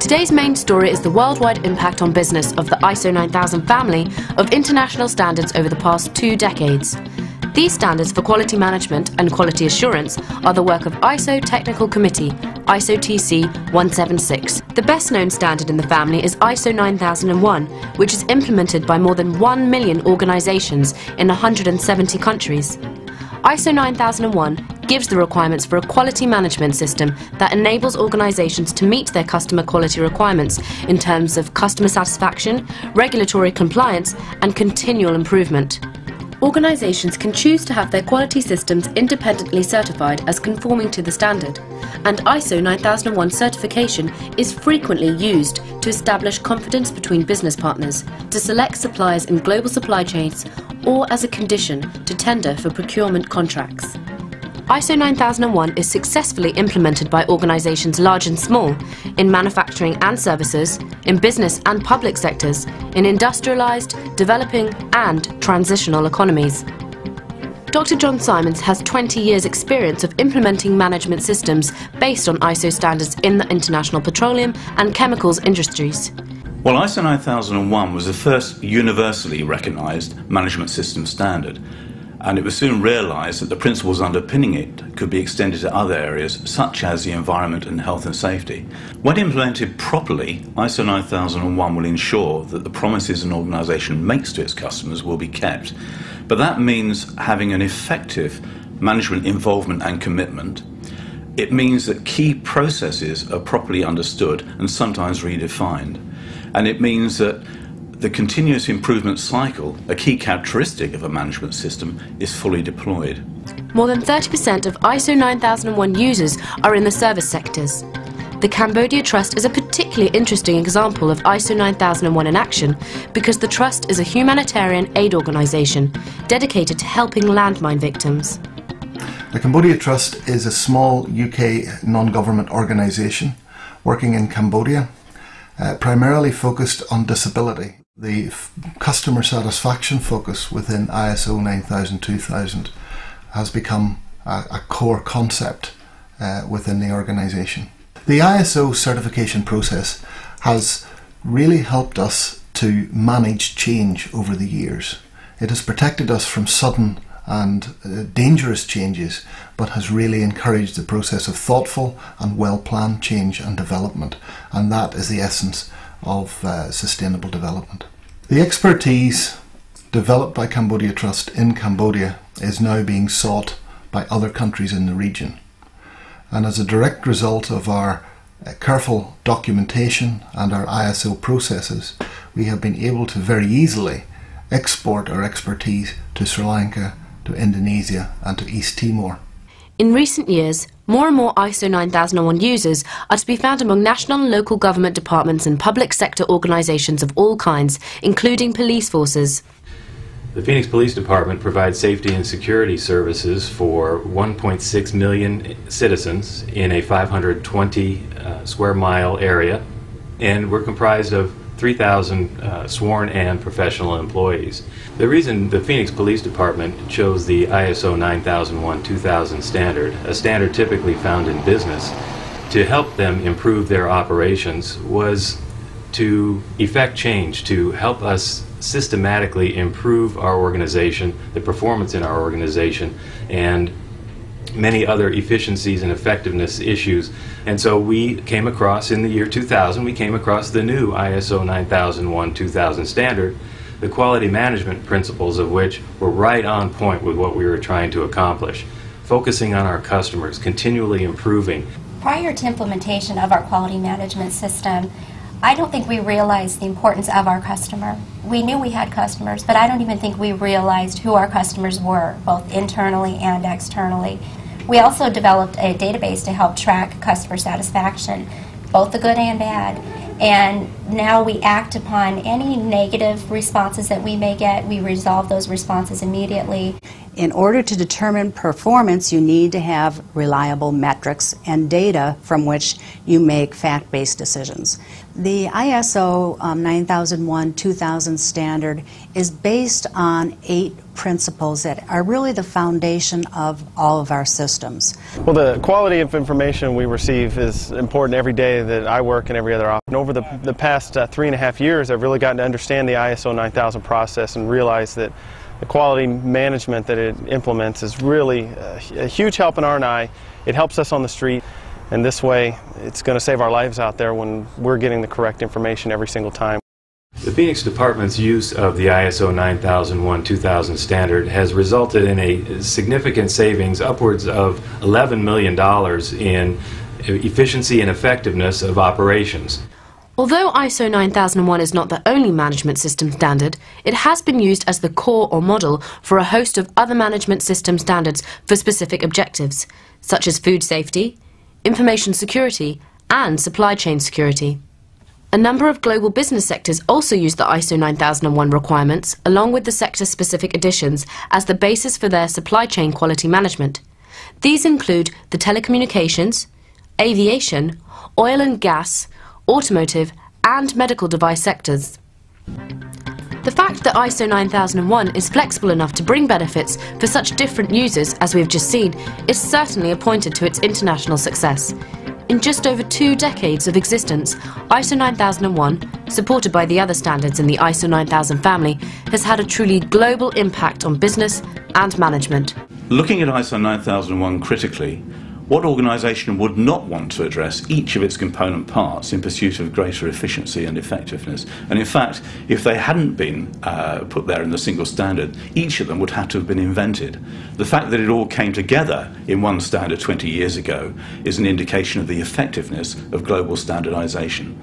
Today's main story is the worldwide impact on business of the ISO 9000 family of international standards over the past 2 decades. These standards for quality management and quality assurance are the work of ISO Technical Committee, ISO TC 176. The best known standard in the family is ISO 9001, which is implemented by more than 1 million organizations in 170 countries. ISO 9001 gives the requirements for a quality management system that enables organizations to meet their customer quality requirements in terms of customer satisfaction, regulatory compliance, and continual improvement. Organizations can choose to have their quality systems independently certified as conforming to the standard, and ISO 9001 certification is frequently used to establish confidence between business partners, to select suppliers in global supply chains, or as a condition to tender for procurement contracts. ISO 9001 is successfully implemented by organizations large and small, in manufacturing and services, in business and public sectors, in industrialized, developing and transitional economies. Dr. John Simons has 20 years' experience of implementing management systems based on ISO standards in the international petroleum and chemicals industries. Well, ISO 9001 was the first universally recognized management system standard, and it was soon realized that the principles underpinning it could be extended to other areas such as the environment and health and safety. When implemented properly, ISO 9001 will ensure that the promises an organization makes to its customers will be kept. But that means having an effective management involvement and commitment. It means that key processes are properly understood and sometimes redefined. And it means that the continuous improvement cycle, a key characteristic of a management system, is fully deployed. More than 30% of ISO 9001 users are in the service sectors. The Cambodia Trust is a particularly interesting example of ISO 9001 in action because the Trust is a humanitarian aid organisation dedicated to helping landmine victims. The Cambodia Trust is a small UK non-government organisation working in Cambodia, primarily focused on disability. The customer satisfaction focus within ISO 9000-2000 has become a core concept within the organisation. The ISO certification process has really helped us to manage change over the years. It has protected us from sudden and dangerous changes, but has really encouraged the process of thoughtful and well-planned change and development, and that is the essence of sustainable development. The expertise developed by Cambodia Trust in Cambodia is now being sought by other countries in the region, and as a direct result of our careful documentation and our ISO processes, we have been able to very easily export our expertise to Sri Lanka, to Indonesia and to East Timor. In recent years, more and more ISO 9001 users are to be found among national and local government departments and public sector organisations of all kinds, including police forces. The Phoenix Police Department provides safety and security services for 1.6 million citizens in a 520 square mile area, and we're comprised of 3,000 sworn and professional employees. The reason the Phoenix Police Department chose the ISO 9001-2000 standard, a standard typically found in business, to help them improve their operations was to effect change, to help us systematically improve our organization, the performance in our organization, and many other efficiencies and effectiveness issues. And so we came across, in the year 2000, we came across the new ISO 9001-2000 standard, the quality management principles of which were right on point with what we were trying to accomplish, focusing on our customers, continually improving. Prior to implementation of our quality management system, I don't think we realized the importance of our customer. We knew we had customers, but I don't even think we realized who our customers were, both internally and externally. We also developed a database to help track customer satisfaction, both the good and bad. And now we act upon any negative responses that we may get. We resolve those responses immediately. In order to determine performance, you need to have reliable metrics and data from which you make fact-based decisions. The ISO 9001-2000 standard is based on 8 principles that are really the foundation of all of our systems. Well, the quality of information we receive is important every day that I work and every other office. And over the past 3.5 years, I've really gotten to understand the ISO 9000 process and realize that the quality management that it implements is really a huge help in R&I. It helps us on the street, and this way it's going to save our lives out there when we're getting the correct information every single time. The Phoenix Department's use of the ISO 9001-2000 standard has resulted in a significant savings, upwards of $11 million in efficiency and effectiveness of operations. Although ISO 9001 is not the only management system standard, it has been used as the core or model for a host of other management system standards for specific objectives, such as food safety, information security, and supply chain security. A number of global business sectors also use the ISO 9001 requirements, along with the sector-specific additions, as the basis for their supply chain quality management. These include the telecommunications, aviation, oil and gas, automotive, and medical device sectors. The fact that ISO 9001 is flexible enough to bring benefits for such different users as we have just seen is certainly a pointer to its international success. In just over 2 decades of existence, ISO 9001, supported by the other standards in the ISO 9000 family, has had a truly global impact on business and management. Looking at ISO 9001 critically, what organisation would not want to address each of its component parts in pursuit of greater efficiency and effectiveness? And in fact, if they hadn't been put there in the single standard, each of them would have to have been invented. The fact that it all came together in one standard 20 years ago is an indication of the effectiveness of global standardisation.